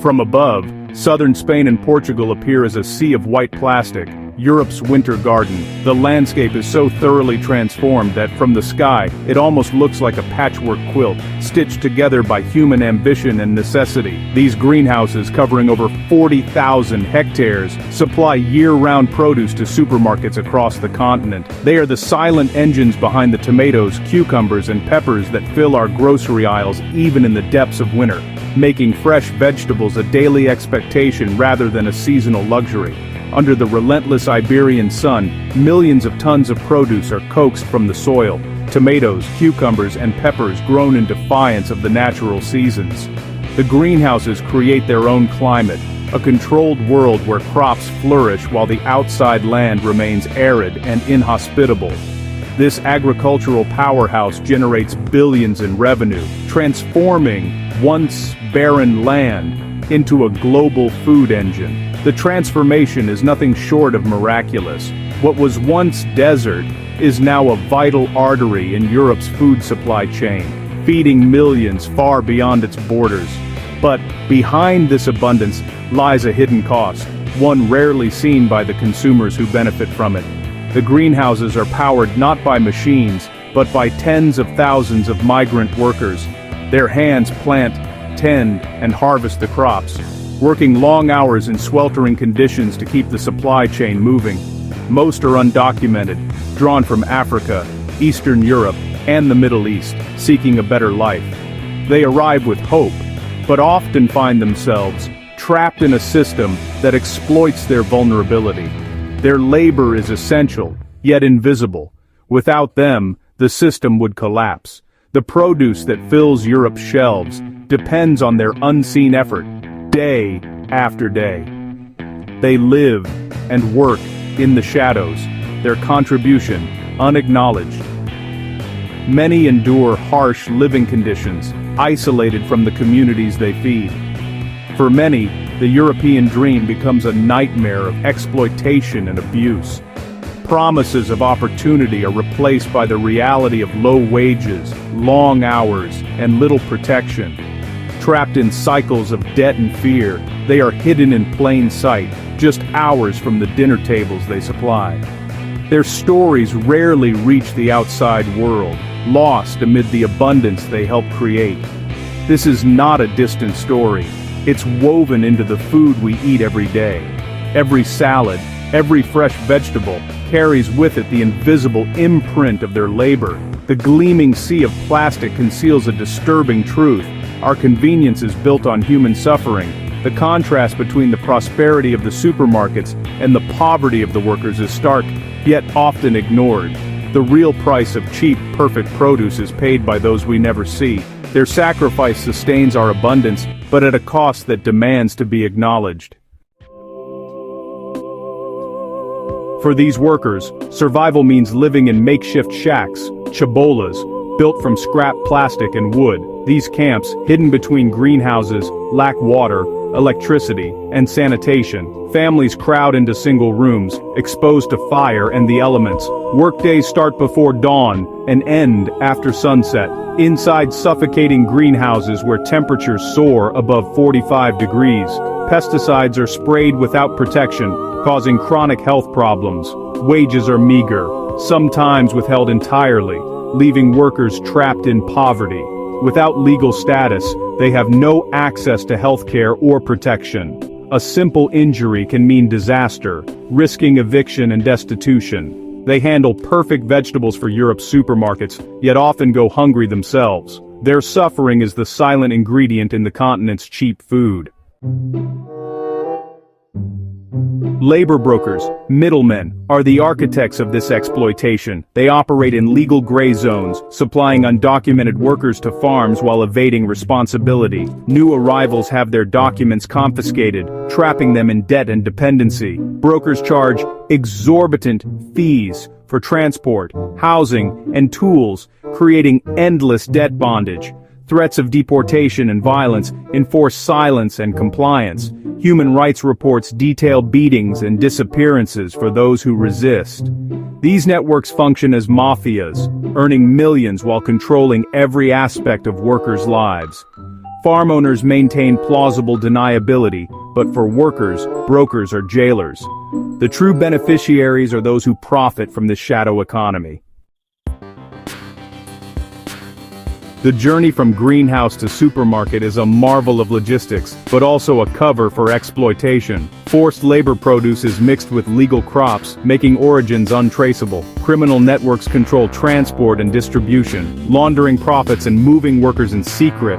From above, southern Spain and Portugal appear as a sea of white plastic, Europe's winter garden. The landscape is so thoroughly transformed that from the sky, it almost looks like a patchwork quilt, stitched together by human ambition and necessity. These greenhouses, covering over 40,000 hectares, supply year-round produce to supermarkets across the continent. They are the silent engines behind the tomatoes, cucumbers, and peppers that fill our grocery aisles even in the depths of winter, making fresh vegetables a daily expectation rather than a seasonal luxury. Under the relentless Iberian sun, millions of tons of produce are coaxed from the soil, tomatoes, cucumbers, and peppers grown in defiance of the natural seasons. The greenhouses create their own climate, a controlled world where crops flourish while the outside land remains arid and inhospitable. This agricultural powerhouse generates billions in revenue, transforming once barren land into a global food engine. The transformation is nothing short of miraculous. What was once desert is now a vital artery in Europe's food supply chain, feeding millions far beyond its borders. But behind this abundance lies a hidden cost, one rarely seen by the consumers who benefit from it. The greenhouses are powered not by machines, but by tens of thousands of migrant workers. Their hands plant, tend, and harvest the crops, working long hours in sweltering conditions to keep the supply chain moving. Most are undocumented, drawn from Africa, Eastern Europe, and the Middle East, seeking a better life. They arrive with hope, but often find themselves trapped in a system that exploits their vulnerability. Their labor is essential, yet invisible. Without them, the system would collapse. The produce that fills Europe's shelves depends on their unseen effort, day after day. They live and work in the shadows, their contribution unacknowledged. Many endure harsh living conditions, isolated from the communities they feed. For many, the European dream becomes a nightmare of exploitation and abuse. Promises of opportunity are replaced by the reality of low wages, long hours, and little protection. Trapped in cycles of debt and fear, they are hidden in plain sight, just hours from the dinner tables they supply. Their stories rarely reach the outside world, lost amid the abundance they help create. This is not a distant story. It's woven into the food we eat every day. Every salad, every fresh vegetable, carries with it the invisible imprint of their labor. The gleaming sea of plastic conceals a disturbing truth. Our convenience is built on human suffering. The contrast between the prosperity of the supermarkets and the poverty of the workers is stark, yet often ignored. The real price of cheap, perfect produce is paid by those we never see. Their sacrifice sustains our abundance, but at a cost that demands to be acknowledged. For these workers, survival means living in makeshift shacks, chabolas, built from scrap plastic and wood. These camps, hidden between greenhouses, lack water, electricity, and sanitation. Families crowd into single rooms, exposed to fire and the elements. Workdays start before dawn and end after sunset. Inside suffocating greenhouses where temperatures soar above 45 degrees. Pesticides are sprayed without protection, causing chronic health problems. Wages are meager, sometimes withheld entirely, leaving workers trapped in poverty. Without legal status, they have no access to healthcare or protection. A simple injury can mean disaster, risking eviction and destitution. They handle perfect vegetables for Europe's supermarkets, yet often go hungry themselves. Their suffering is the silent ingredient in the continent's cheap food. Labor brokers, middlemen, are the architects of this exploitation. They operate in legal gray zones, supplying undocumented workers to farms while evading responsibility. New arrivals have their documents confiscated, trapping them in debt and dependency. Brokers charge exorbitant fees for transport, housing, and tools, creating endless debt bondage. Threats of deportation and violence enforce silence and compliance. Human rights reports detail beatings and disappearances for those who resist. These networks function as mafias, earning millions while controlling every aspect of workers' lives. Farm owners maintain plausible deniability, but for workers, brokers are jailers. The true beneficiaries are those who profit from this shadow economy. The journey from greenhouse to supermarket is a marvel of logistics, but also a cover for exploitation. Forced labor produce is mixed with legal crops, making origins untraceable. Criminal networks control transport and distribution, laundering profits and moving workers in secret.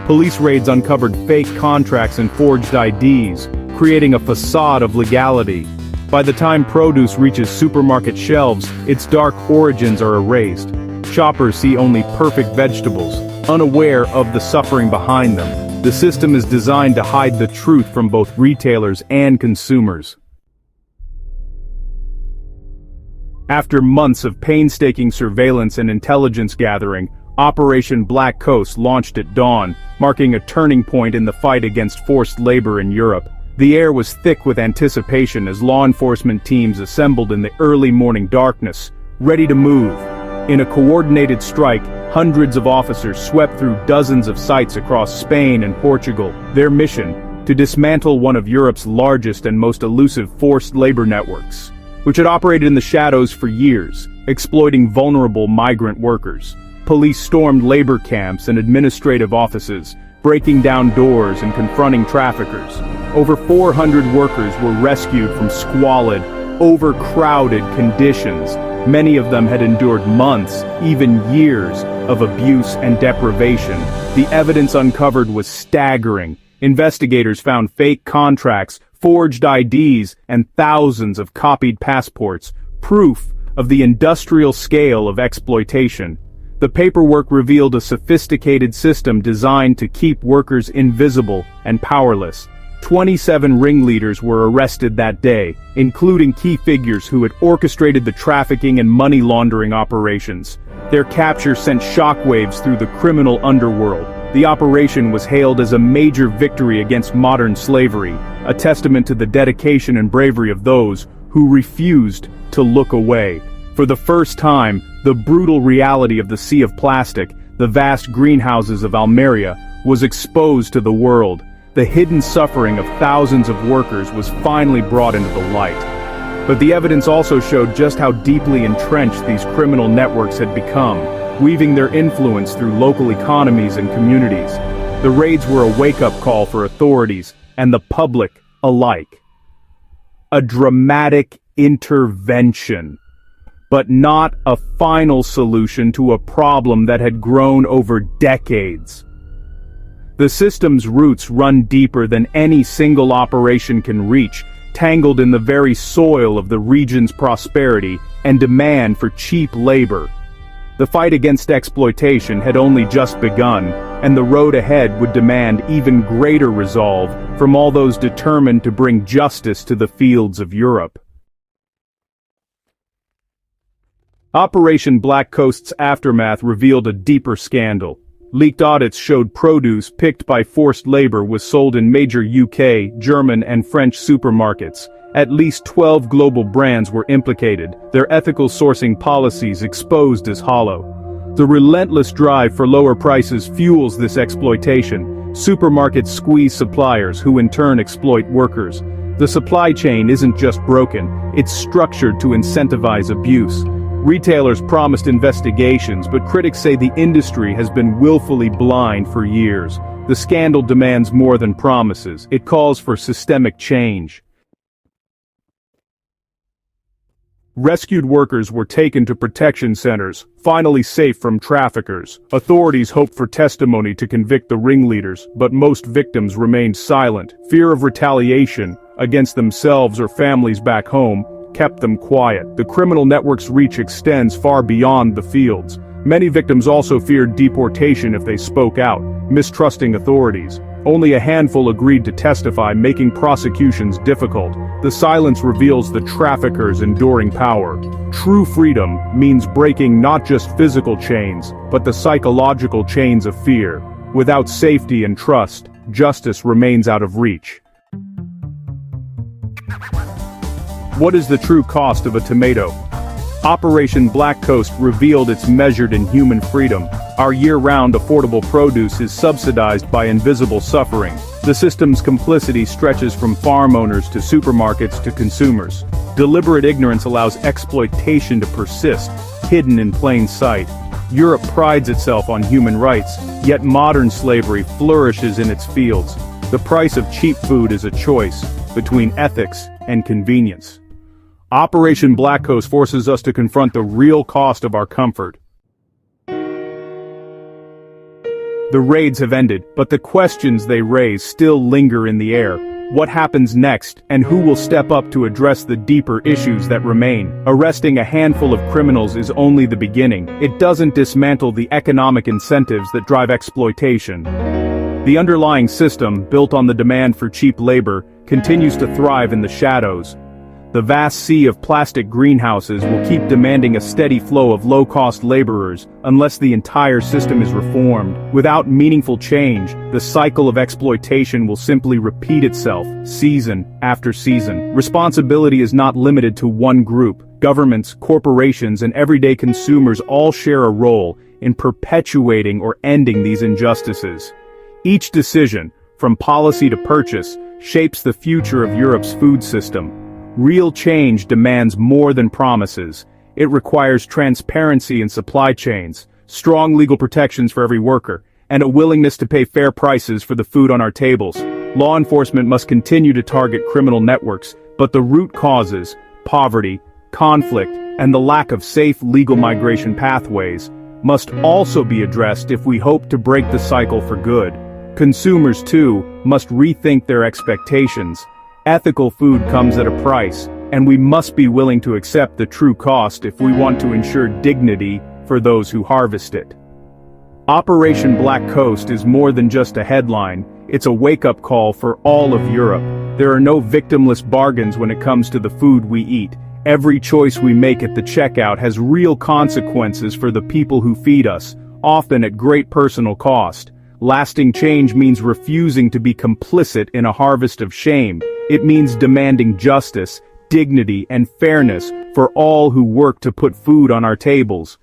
Police raids uncovered fake contracts and forged IDs, creating a facade of legality. By the time produce reaches supermarket shelves, its dark origins are erased. Shoppers see only perfect vegetables, unaware of the suffering behind them. The system is designed to hide the truth from both retailers and consumers. After months of painstaking surveillance and intelligence gathering, Operation Black Coast launched at dawn, marking a turning point in the fight against forced labor in Europe. The air was thick with anticipation as law enforcement teams assembled in the early morning darkness, ready to move. In a coordinated strike, hundreds of officers swept through dozens of sites across Spain and Portugal. Their mission: to dismantle one of Europe's largest and most elusive forced labor networks, which had operated in the shadows for years, exploiting vulnerable migrant workers. Police stormed labor camps and administrative offices, breaking down doors and confronting traffickers. Over 400 workers were rescued from squalid, overcrowded conditions. Many of them had endured months, even years, of abuse and deprivation. The evidence uncovered was staggering. Investigators found fake contracts, forged IDs, and thousands of copied passports, proof of the industrial scale of exploitation. The paperwork revealed a sophisticated system designed to keep workers invisible and powerless. 27 ringleaders were arrested that day, including key figures who had orchestrated the trafficking and money laundering operations. Their capture sent shockwaves through the criminal underworld. The operation was hailed as a major victory against modern slavery, a testament to the dedication and bravery of those who refused to look away. For the first time, the brutal reality of the sea of plastic, the vast greenhouses of Almería, was exposed to the world. The hidden suffering of thousands of workers was finally brought into the light. But the evidence also showed just how deeply entrenched these criminal networks had become, weaving their influence through local economies and communities. The raids were a wake-up call for authorities and the public alike. A dramatic intervention, but not a final solution to a problem that had grown over decades. The system's roots run deeper than any single operation can reach, tangled in the very soil of the region's prosperity and demand for cheap labor. The fight against exploitation had only just begun, and the road ahead would demand even greater resolve from all those determined to bring justice to the fields of Europe. Operation Black Coast's aftermath revealed a deeper scandal. Leaked audits showed produce picked by forced labor was sold in major UK, German, and French supermarkets. At least 12 global brands were implicated, their ethical sourcing policies exposed as hollow. The relentless drive for lower prices fuels this exploitation. Supermarkets squeeze suppliers who in turn exploit workers. The supply chain isn't just broken, it's structured to incentivize abuse. Retailers promised investigations, but critics say the industry has been willfully blind for years. The scandal demands more than promises. It calls for systemic change. Rescued workers were taken to protection centers, finally safe from traffickers. Authorities hoped for testimony to convict the ringleaders, but most victims remained silent. Fear of retaliation against themselves or families back home kept them quiet. The criminal network's reach extends far beyond the fields. Many victims also feared deportation if they spoke out, mistrusting authorities. Only a handful agreed to testify, making prosecutions difficult. The silence reveals the traffickers' enduring power. True freedom means breaking not just physical chains, but the psychological chains of fear. Without safety and trust, justice remains out of reach. What is the true cost of a tomato? Operation Black Coast revealed its measured and human freedom. Our year-round affordable produce is subsidized by invisible suffering. The system's complicity stretches from farm owners to supermarkets to consumers. Deliberate ignorance allows exploitation to persist, hidden in plain sight. Europe prides itself on human rights, yet modern slavery flourishes in its fields. The price of cheap food is a choice between ethics and convenience. Operation Black Coast forces us to confront the real cost of our comfort. The raids have ended, but the questions they raise still linger in the air. What happens next, and who will step up to address the deeper issues that remain? Arresting a handful of criminals is only the beginning. It doesn't dismantle the economic incentives that drive exploitation. The underlying system, built on the demand for cheap labor, continues to thrive in the shadows. The vast sea of plastic greenhouses will keep demanding a steady flow of low-cost laborers unless the entire system is reformed. Without meaningful change, the cycle of exploitation will simply repeat itself, season after season. Responsibility is not limited to one group. Governments, corporations, and everyday consumers all share a role in perpetuating or ending these injustices. Each decision, from policy to purchase, shapes the future of Europe's food system. Real change demands more than promises. It requires transparency in supply chains, strong legal protections for every worker, and a willingness to pay fair prices for the food on our tables. Law enforcement must continue to target criminal networks, but the root causes, poverty, conflict, and the lack of safe legal migration pathways, must also be addressed if we hope to break the cycle for good. Consumers, too, must rethink their expectations. Ethical food comes at a price, and we must be willing to accept the true cost if we want to ensure dignity for those who harvest it. Operation Black Coast is more than just a headline, it's a wake-up call for all of Europe. There are no victimless bargains when it comes to the food we eat. Every choice we make at the checkout has real consequences for the people who feed us, often at great personal cost. Lasting change means refusing to be complicit in a harvest of shame. It means demanding justice, dignity, and fairness for all who work to put food on our tables.